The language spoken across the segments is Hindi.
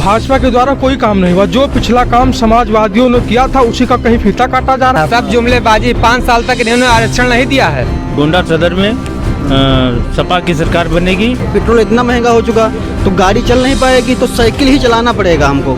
भाजपा के द्वारा कोई काम नहीं हुआ। जो पिछला काम समाजवादियों ने किया था उसी का कहीं फीता काटा जा रहा है। सब जुमलेबाजी, 5 साल तक इन्होंने आरक्षण नहीं दिया है। गोंडा सदर में सपा की सरकार बनेगी। पेट्रोल इतना महंगा हो चुका तो गाड़ी चल नहीं पाएगी, तो साइकिल ही चलाना पड़ेगा हमको।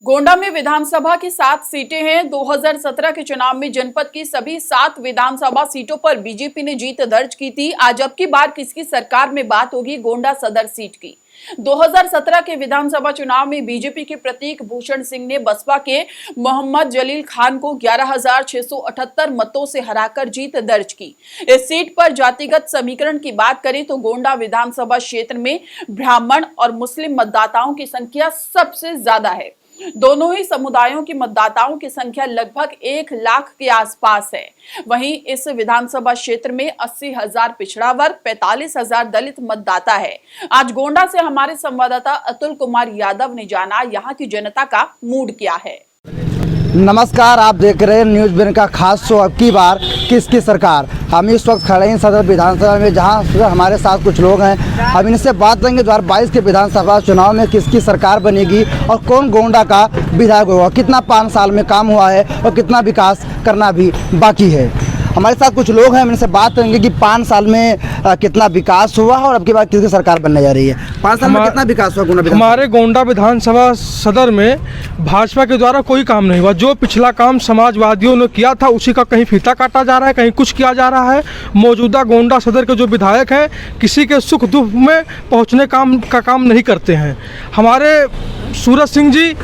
गोंडा में विधानसभा की 7 सीटें हैं। 2017 के चुनाव में जनपद की सभी 7 विधानसभा सीटों पर बीजेपी ने जीत दर्ज की थी। आज अब की बार किसकी सरकार में बात होगी गोंडा सदर सीट की। 2017 के विधानसभा चुनाव में बीजेपी के प्रतीक भूषण सिंह ने बसपा के मोहम्मद जलील खान को 11,678 मतों से हराकर जीत दर्ज की। इस सीट पर जातिगत समीकरण की बात करें तो गोंडा विधानसभा क्षेत्र में ब्राह्मण और मुस्लिम मतदाताओं की संख्या सबसे ज्यादा है। दोनों ही समुदायों की मतदाताओं की संख्या लगभग 1 लाख के आसपास है। वहीं इस विधानसभा क्षेत्र में 80,000 पिछड़ा वर्ग, 45,000 दलित मतदाता है। आज गोंडा से हमारे संवाददाता अतुल कुमार यादव ने जाना यहाँ की जनता का मूड क्या है। नमस्कार, आप देख रहे हैं न्यूज़ बिन का खास शो अब की बार किसकी सरकार। हम इस वक्त खड़े हैं सदर विधानसभा में, जहां हमारे साथ कुछ लोग हैं। हम इनसे बात करेंगे 2022 के विधानसभा चुनाव में किसकी सरकार बनेगी और कौन गोंडा का विधायक होगा, कितना 5 साल में काम हुआ है और कितना विकास करना भी बाकी है। हमारे साथ कुछ लोग हैं, हम इनसे बात करेंगे कि 5 साल में कितना विकास हुआ और अब की बार किसकी सरकार बनने जा रही है। 5 साल में कितना विकास हुआ गोंडा? हमारे गोंडा विधानसभा सदर में भाजपा के द्वारा कोई काम नहीं हुआ। जो पिछला काम समाजवादियों ने किया था उसी का कहीं फीता काटा जा रहा है, कहीं कुछ किया जा रहा है। मौजूदा गोंडा सदर के जो विधायक हैं किसी के सुख दुख में पहुँचने का काम नहीं करते हैं। हमारे सूरज सिंह जी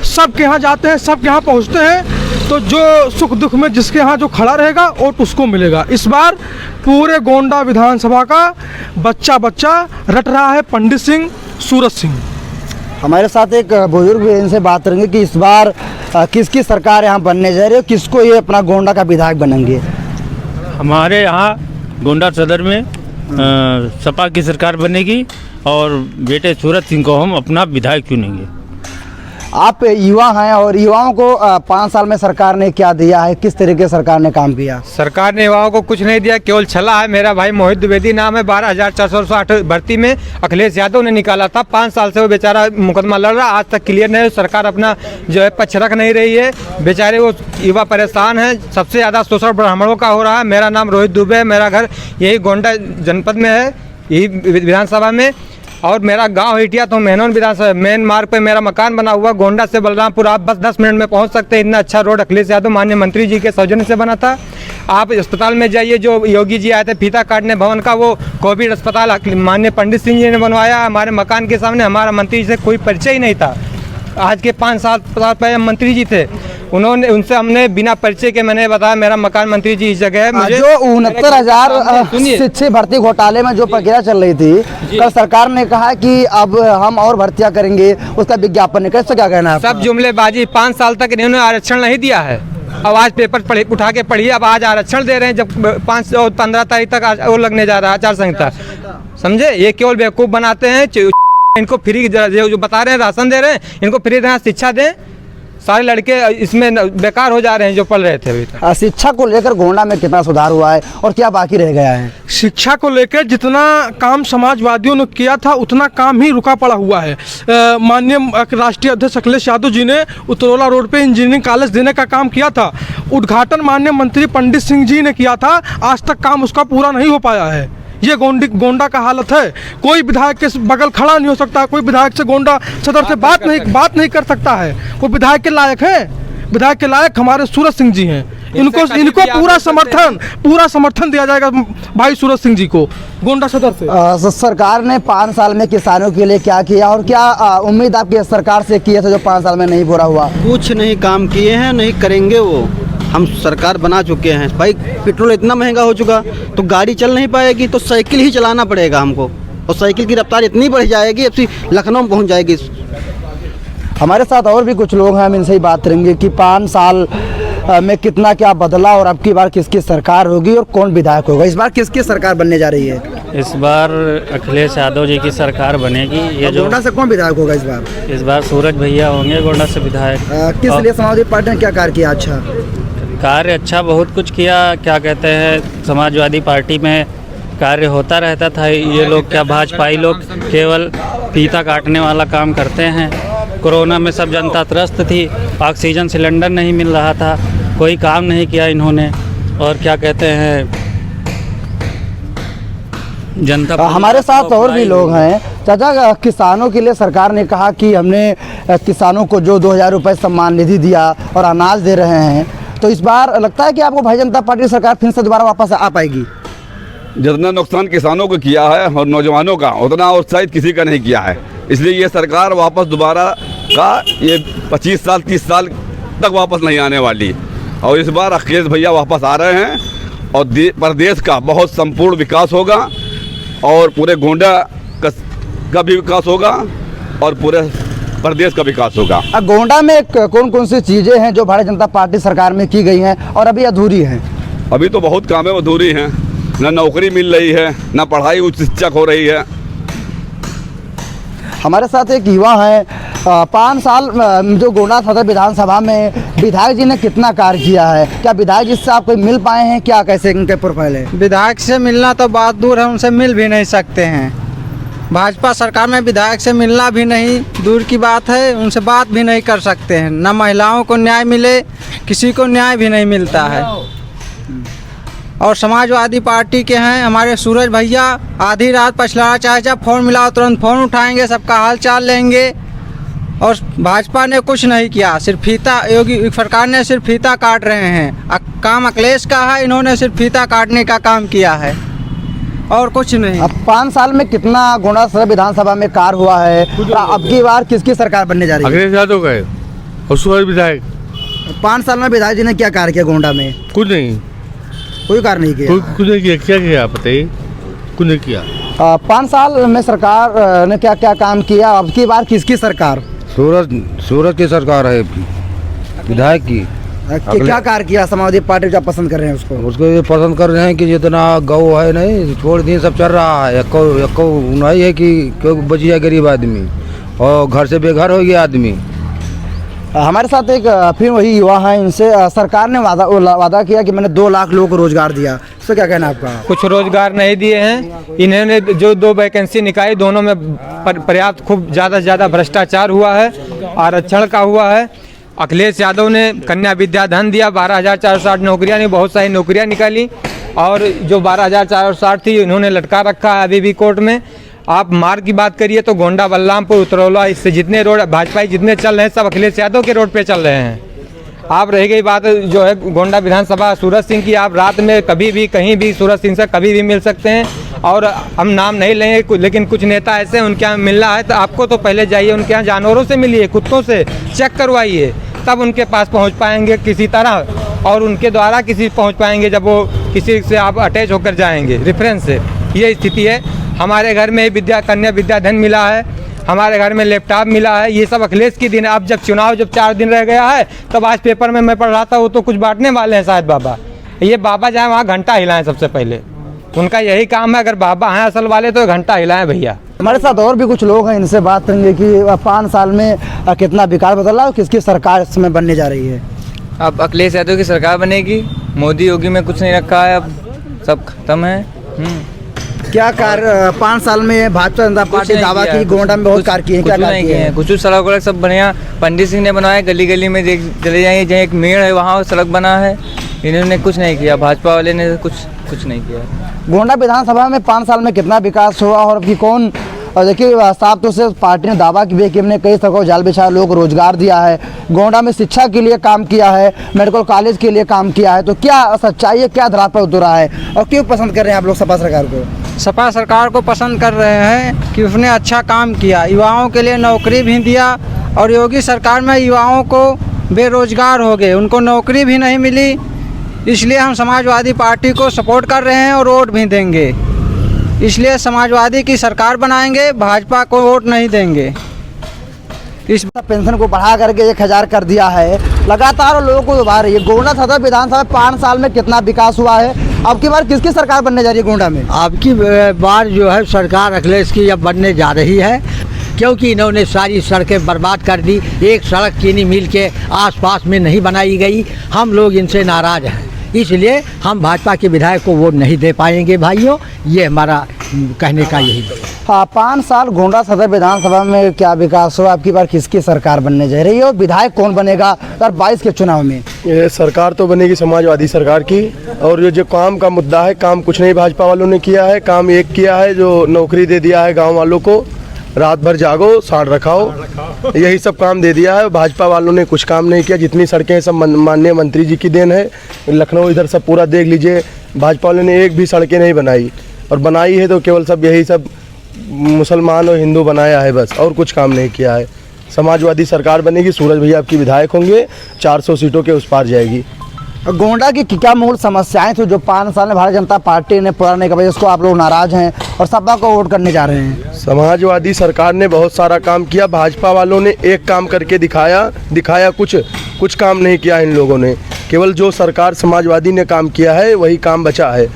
सबके यहाँ जाते हैं, सबके यहाँ पहुँचते हैं, तो जो सुख दुख में जिसके यहाँ जो खड़ा रहेगा वोट उसको मिलेगा। इस बार पूरे गोंडा विधानसभा का बच्चा रट रहा है पंडित सिंह, सूरज सिंह। हमारे साथ एक बुजुर्ग भी, इनसे बात करेंगे कि इस बार किसकी सरकार यहाँ बनने जा रही है, किसको ये अपना गोंडा का विधायक बनेंगे। हमारे यहाँ गोंडा सदर में सपा की सरकार बनेगी और बेटे सूरज सिंह को हम अपना विधायक चुनेंगे। आप युवा हैं और युवाओं को 5 साल में सरकार ने क्या दिया है, किस तरीके से सरकार ने काम किया? सरकार ने युवाओं को कुछ नहीं दिया, केवल छला है। मेरा भाई मोहित द्विवेदी नाम है, 12,460 भर्ती में अखिलेश यादव ने निकाला था। 5 साल से वो बेचारा मुकदमा लड़ रहा, आज तक क्लियर नहीं। सरकार अपना जो है पक्ष रख नहीं रही है, बेचारे वो युवा परेशान हैं। सबसे ज़्यादा शोषण ब्राह्मणों का हो रहा है। मेरा नाम रोहित दुबे है, मेरा घर यही गोंडा जनपद में है, यही विधानसभा में, और मेरा गांव हिटिया तो मेहनौन विधानसभा मेन मार्ग पे मेरा मकान बना हुआ। गोंडा से बलरामपुर आप बस 10 मिनट में पहुंच सकते हैं। इतना अच्छा रोड अखिलेश यादव माननीय मंत्री जी के सौजन्य से बना था। आप अस्पताल में जाइए, जो योगी जी आए थे फीता काटने भवन का, वो कोविड अस्पताल माननीय पंडित सिंह जी ने बनवाया। हमारे मकान के सामने हमारा मंत्री जी से कोई परिचय ही नहीं था। आज के 5 साल पहले मंत्री जी थे, उनसे हमने बिना परिचय के मैंने बताया मेरा मकान मंत्री जी इस जगह है। मुझे जो 69,000 शिक्षक भर्ती घोटाले में जो प्रक्रिया चल रही थी, कल सरकार ने कहा कि अब हम और भर्तियां करेंगे, उसका विज्ञापन नहीं, कैसे क्या कहना है? सब जुमलेबाजी, 5 साल तक इन्होंने आरक्षण नहीं दिया है। अब आज पेपर उठा के पढ़िए, अब आज आरक्षण दे रहे हैं, जब 5 और 15 तारीख तक वो लगने जा रहा है आचार संहिता। समझे, ये केवल बेवकूफ़ बनाते हैं। इनको फ्री जो बता रहे हैं राशन दे रहे हैं, इनको फ्री देना, शिक्षा दें। सारे लड़के इसमें बेकार हो जा रहे हैं जो पढ़ रहे थे अभी तक। शिक्षा को लेकर गोंडा में कितना सुधार हुआ है और क्या बाकी रह गया है? शिक्षा को लेकर जितना काम समाजवादियों ने किया था उतना काम ही रुका पड़ा हुआ है। माननीय राष्ट्रीय अध्यक्ष अखिलेश यादव जी ने उत्तरोला रोड पे इंजीनियरिंग कॉलेज देने का काम किया था। उद्घाटन माननीय मंत्री पंडित सिंह जी ने किया था, आज तक काम उसका पूरा नहीं हो पाया है। ये गोंडा का हालत है। कोई विधायक के बगल खड़ा नहीं हो सकता, कोई विधायक से गोंडा सदर से बात नहीं कर सकता है। कोई विधायक के लायक है? विधायक के लायक हमारे सूरज सिंह जी हैं। इनको पूरा समर्थन दिया जाएगा भाई सूरज सिंह जी को गोंडा सदर से। सरकार ने 5 साल में किसानों के लिए क्या किया और क्या उम्मीद आपकी सरकार से किए थे जो 5 साल में नहीं पूरा हुआ? कुछ नहीं काम किए हैं, नहीं करेंगे। वो हम सरकार बना चुके हैं भाई। पेट्रोल इतना महंगा हो चुका तो गाड़ी चल नहीं पाएगी, तो साइकिल ही चलाना पड़ेगा हमको, और साइकिल की रफ्तार इतनी बढ़ जाएगी अब लखनऊ में पहुंच जाएगी। हमारे साथ और भी कुछ लोग हैं, हम इनसे ही बात करेंगे कि 5 साल में कितना क्या बदला और अब की बार किसकी सरकार होगी और कौन विधायक होगा। इस बार किसकी सरकार बनने जा रही है? इस बार अखिलेश यादव जी की सरकार बनेगी। ये जो गोंडा से कौन विधायक होगा इस बार? इस बार सूरज भैया होंगे गोंडा से विधायक। किस लिए समाजवादी पार्टी ने क्या कार्य किया? अच्छा कार्य अच्छा बहुत कुछ किया। क्या कहते हैं, समाजवादी पार्टी में कार्य होता रहता था। ये लोग क्या भाजपाई लोग केवल फीता काटने वाला काम करते हैं। कोरोना में सब जनता त्रस्त थी, ऑक्सीजन सिलेंडर नहीं मिल रहा था, कोई काम नहीं किया इन्होंने। और क्या कहते हैं, जनता हमारे साथ और भी लोग हैं। चाचा, किसानों के लिए सरकार ने कहा कि हमने किसानों को जो 2000 रुपये सम्मान निधि दिया और अनाज दे रहे हैं, तो इस बार लगता है कि आपको भारतीय जनता पार्टी सरकार फिर से दोबारा वापस आ पाएगी? जितना नुकसान किसानों को किया है और नौजवानों का, उतना उत्साहित किसी का नहीं किया है। इसलिए ये सरकार वापस दोबारा का ये 25 साल 30 साल तक वापस नहीं आने वाली। और इस बार अखिलेश भैया वापस आ रहे हैं और प्रदेश का बहुत संपूर्ण विकास होगा और पूरे गोंडा का भी विकास होगा और पूरे प्रदेश का विकास होगा। गोंडा में कौन कौन सी चीज़ें हैं जो भारतीय जनता पार्टी सरकार में की गई हैं और अभी अधूरी हैं? अभी तो बहुत कामें अधूरी हैं, न नौकरी मिल रही है, न पढ़ाई उच्च शिक्षक हो रही है। हमारे साथ एक युवा है। 5 साल जो गोंडा सदर विधानसभा में विधायक जी ने कितना कार्य किया है? क्या विधायक जी से आप कोई मिल पाए हैं? क्या कैसे इनके प्रोफाइल है? विधायक से मिलना तो बात दूर है, उनसे मिल भी नहीं सकते हैं। भाजपा सरकार में विधायक से मिलना भी नहीं दूर की बात है, उनसे बात भी नहीं कर सकते हैं। न महिलाओं को न्याय मिले, किसी को न्याय भी नहीं मिलता है। और समाजवादी पार्टी के हैं हमारे सूरज भैया, आधी रात पछलाना चाहे जब फ़ोन मिला तुरंत फ़ोन उठाएंगे, सबका हाल चाल लेंगे। और भाजपा ने कुछ नहीं किया, सिर्फ फीता, योगी सरकार ने सिर्फ फीता काट रहे हैं। काम अखिलेश का है, इन्होंने सिर्फ फीता काटने का काम किया है और कुछ नहीं। अब 5 साल में कितना गोंडा सदर विधानसभा में कार्य हुआ है? अब की बार किसकी सरकार बनने जा रही है? अखिलेश यादव का और सूरज विधायक। 5 साल में विधायक जी ने क्या कार्य किया गोंडा में? कुछ नहीं, कोई कार्य नहीं किया। कुछ नहीं किया। क्या किया बताइए? कुछ नहीं किया। 5 साल में सरकार ने क्या क्या काम किया? अब की बार किसकी सरकार? सूरज की सरकार है, विधायक की। क्या कार्य किया समाजवादी पार्टी जो आप पसंद कर रहे हैं उसको? ये पसंद कर रहे हैं कि जितना गौ है नहीं छोड़ दिए, सब चल रहा है। एको नहीं है कि क्यों बची है गरीब आदमी और घर से बेघर हो गया आदमी। हमारे साथ एक फिर वही युवा है, इनसे सरकार ने वादा किया कि मैंने 2 लाख लोगों को रोजगार दिया, इससे क्या कहना है आपका? कुछ रोजगार नहीं दिए हैं। इन्होंने जो 2 वैकेंसी निकाली, दोनों में पर्याप्त खूब ज़्यादा से ज़्यादा भ्रष्टाचार हुआ है, आरक्षण का हुआ है। अखिलेश यादव ने कन्या विद्या धन दिया, 12,460 नौकरियाँ नहीं, बहुत सारी नौकरियाँ निकाली। और जो 12,460 थी इन्होंने लटका रखा है अभी भी कोर्ट में। आप मार्ग की बात करिए तो गोंडा, बलरामपुर, उतरौला, इससे जितने रोड भाजपा जितने चल रहे हैं सब अखिलेश यादव के रोड पे चल रहे हैं। आप रह गई बात जो है गोंडा विधानसभा सूरज सिंह की, आप रात में कभी भी कहीं भी सूरज सिंह से कभी भी मिल सकते हैं। और हम नाम नहीं लेंगे, लेकिन कुछ नेता ऐसे हैं उनके यहाँ मिलना है तो आपको तो पहले जाइए उनके यहाँ, जानवरों से मिलिए, कुत्तों से चेक करवाइए, तब उनके पास पहुँच पाएंगे किसी तरह। और उनके द्वारा किसी पहुँच पाएंगे जब वो किसी से आप अटैच होकर जाएंगे रेफरेंस से। ये स्थिति है। हमारे घर में कन्या विद्या धन मिला है, हमारे घर में लैपटॉप मिला है, ये सब अखिलेश की दिन। अब जब 4 दिन रह गया है तब आज पेपर में मैं पढ़ रहा था वो तो कुछ बांटने वाले हैं शायद बाबा। ये बाबा जाए वहाँ घंटा हिलाएं सबसे पहले, उनका यही काम है। अगर बाबा हैं असल वाले तो घंटा हिलाएं भैया। हमारे साथ और भी कुछ लोग हैं, इनसे बात करेंगे कि 5 साल में कितना विकास बदला और किसकी सरकार इसमें बनने जा रही है? अब अखिलेश यादव की सरकार बनेगी। मोदी योगी में कुछ नहीं रखा है, अब सब खत्म है। क्या कार्य 5 साल में भाजपा जनता पार्टी दावा की गोंडा में बहुत कार्य किए? क्या कार्य किए हैं? कुछ सड़क वड़क सब बढ़िया पंडित सिंह ने बनाया, गली गली में चले जाएंगे, जहाँ एक मेड़ है वहाँ सड़क बना है। इन्होंने कुछ नहीं किया, भाजपा वाले ने कुछ नहीं किया। गोंडा विधानसभा में 5 साल में कितना विकास हुआ और अभी कौन? और देखिए साफ तौर से पार्टी ने दावा किया कि हमने कई सड़कों जाल बिछाया, लोगों को रोजगार दिया है, गोंडा में शिक्षा के लिए काम किया है, मेडिकल कॉलेज के लिए काम किया है। तो क्या सच्चाई है, क्या धरा पर उतरा है और क्यों पसंद कर रहे हैं आप लोग सपा सरकार को? सपा सरकार को पसंद कर रहे हैं कि उसने अच्छा काम किया, युवाओं के लिए नौकरी भी दिया। और योगी सरकार में युवाओं को बेरोजगार हो गए, उनको नौकरी भी नहीं मिली। इसलिए हम समाजवादी पार्टी को सपोर्ट कर रहे हैं और वोट भी देंगे। इसलिए समाजवादी की सरकार बनाएंगे, भाजपा को वोट नहीं देंगे। इस पेंशन को बढ़ा करके 1000 कर दिया है, लगातार लोगों को उभार रही है। गोंडा सदर विधानसभा 5 साल में कितना विकास हुआ है? अब की बार किसकी सरकार बनने जा रही है गोंडा में? अब की बार जो है सरकार अखिलेश की अब बनने जा रही है, क्योंकि इन्होंने सारी सड़कें बर्बाद कर दी। एक सड़क चीनी मिल के आसपास में नहीं बनाई गई। हम लोग इनसे नाराज़ हैं। इसलिए हम भाजपा के विधायक को वोट नहीं दे पाएंगे भाइयों, ये हमारा कहने का यही है। हाँ, 5 साल गोंडा सदर विधानसभा में क्या विकास हुआ? आपकी बार किसकी सरकार बनने जा रही है और विधायक कौन बनेगा 2022 के चुनाव में? ये सरकार तो बनेगी समाजवादी सरकार की, और ये जो काम का मुद्दा है, काम कुछ नहीं भाजपा वालों ने किया है। काम एक किया है, जो नौकरी दे दिया है गांव वालों को, रात भर जागो साड़ रखाओ, यही सब काम दे दिया है। भाजपा वालों ने कुछ काम नहीं किया। जितनी सड़कें सब माननीय मंत्री जी की देन है। लखनऊ इधर सब पूरा देख लीजिए, भाजपा वालों ने एक भी सड़कें नहीं बनाई, और बनाई है तो केवल सब यही सब मुसलमान और हिंदू बनाया है बस, और कुछ काम नहीं किया है। समाजवादी सरकार बनेगी, सूरज भैया आपकी विधायक होंगे, 400 सीटों के उस पार जाएगी। गोंडा की क्या मूल समस्याएं थी जो 5 साल में भारतीय जनता पार्टी ने पूरा नहीं कर पाई, जिसको आप लोग नाराज हैं और सपा को वोट करने जा रहे हैं? समाजवादी सरकार ने बहुत सारा काम किया, भाजपा वालों ने एक काम करके दिखाया कुछ काम नहीं किया इन लोगों ने। केवल जो सरकार समाजवादी ने काम किया है वही काम बचा है,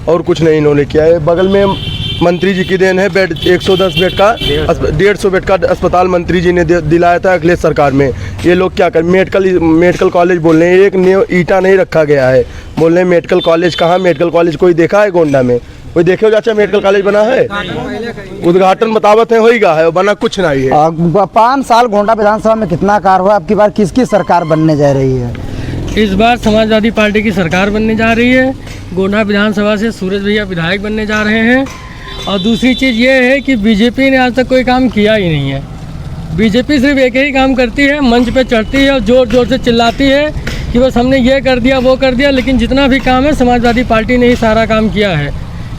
और कुछ नहीं इन्होंने किया है। बगल में मंत्री जी की देन है, बेड 110 बेड का 150 बेड का अस्पताल मंत्री जी ने दिलाया था अखिलेश सरकार में। ये लोग क्या कर, मेडिकल कॉलेज बोल रहे हैं, एक ईटा नहीं रखा गया है। बोल रहे हैं मेडिकल कॉलेज कहाँ? मेडिकल कॉलेज कोई देखा है गोंडा में? कोई देखे हो चाचा मेडिकल कॉलेज बना है? उद्घाटन बतावत है होगा है, बना कुछ नहीं है। 5 साल गोंडा विधानसभा में कितना कार्य हुआ? आपकी बार किसकी सरकार बनने जा रही है? इस बार समाजवादी पार्टी की सरकार बनने जा रही है। गोंडा विधानसभा से सूरज भैया विधायक बनने जा रहे हैं। और दूसरी चीज़ ये है कि बीजेपी ने आज तक कोई काम किया ही नहीं है। बीजेपी सिर्फ एक ही काम करती है, मंच पे चढ़ती है और ज़ोर ज़ोर से चिल्लाती है कि बस हमने ये कर दिया वो कर दिया, लेकिन जितना भी काम है समाजवादी पार्टी ने ही सारा काम किया है।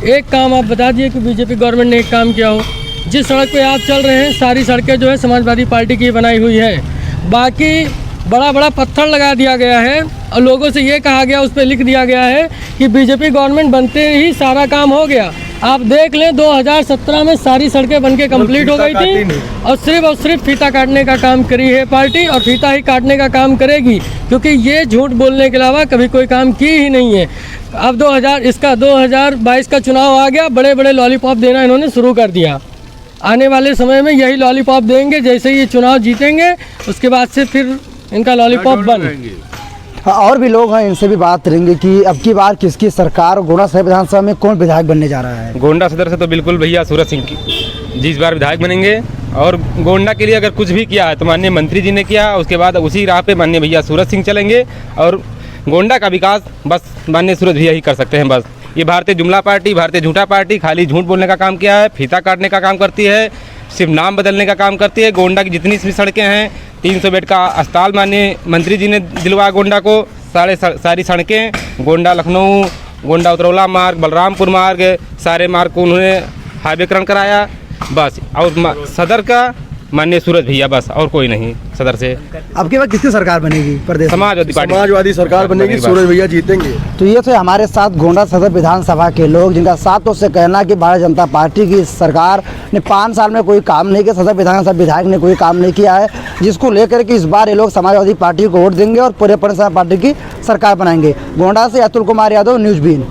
एक काम आप बता दिए कि बीजेपी गवर्नमेंट ने एक काम किया हो। जिस सड़क पे आप चल रहे हैं सारी सड़कें जो है समाजवादी पार्टी की बनाई हुई है। बाकी बड़ा बड़ा पत्थर लगा दिया गया है और लोगों से ये कहा गया, उस पर लिख दिया गया है कि बीजेपी गवर्नमेंट बनते ही सारा काम हो गया। आप देख लें 2017 में सारी सड़कें बनके कंप्लीट हो गई थी और सिर्फ फीता काटने का काम करी है पार्टी, और फीता ही काटने का काम करेगी, क्योंकि ये झूठ बोलने के अलावा कभी कोई काम की ही नहीं है। अब 2022 का चुनाव आ गया, बड़े बड़े लॉलीपॉप देना इन्होंने शुरू कर दिया। आने वाले समय में यही लॉलीपॉप देंगे, जैसे ही ये चुनाव जीतेंगे उसके बाद से फिर इनका लॉलीपॉप बंद। और भी लोग हैं, इनसे भी बात करेंगे कि अब की बार किसकी सरकार, गोंडा सदर विधानसभा में कौन विधायक बनने जा रहा है? गोंडा सदर से तो बिल्कुल भैया सूरज सिंह की इस बार विधायक बनेंगे। और गोंडा के लिए अगर कुछ भी किया है तो माननीय मंत्री जी ने किया, उसके बाद उसी राह पे माननीय भैया सूरज सिंह चलेंगे। और गोंडा का विकास बस माननीय सूरज भैया ही कर सकते हैं। बस ये भारतीय जुमला पार्टी, भारतीय झूठा पार्टी खाली झूठ बोलने का काम किया है, फीता काटने का काम करती है, सिर्फ नाम बदलने का काम करती है। गोंडा की जितनी भी सड़कें हैं, 300 बेड का अस्पताल माननीय मंत्री जी ने दिलवाया गोंडा को, सारी सड़कें गोंडा लखनऊ, गोंडा उतरौला मार्ग, बलरामपुर मार्ग, सारे मार्ग को उन्होंने हाईवेकरण कराया बस। और सदर का माननीय सूरज भैया, बस और कोई नहीं सदर से। अब के बाद किसकी सरकार बनेगी प्रदेश? समाजवादी सरकार बनेगी, सूरज भैया जीतेंगे। तो ये थे हमारे साथ गोंडा सदर विधानसभा के लोग, जिनका साथों से कहना कि भारतीय जनता पार्टी की सरकार ने 5 साल में कोई काम नहीं किया, सदर विधानसभा विधायक ने कोई काम नहीं किया है, जिसको लेकर के इस बार ये लोग समाजवादी पार्टी को वोट देंगे और पूरे पार्टी की सरकार बनाएंगे। गोंडा से अतुल कुमार यादव, न्यूज़ बीन।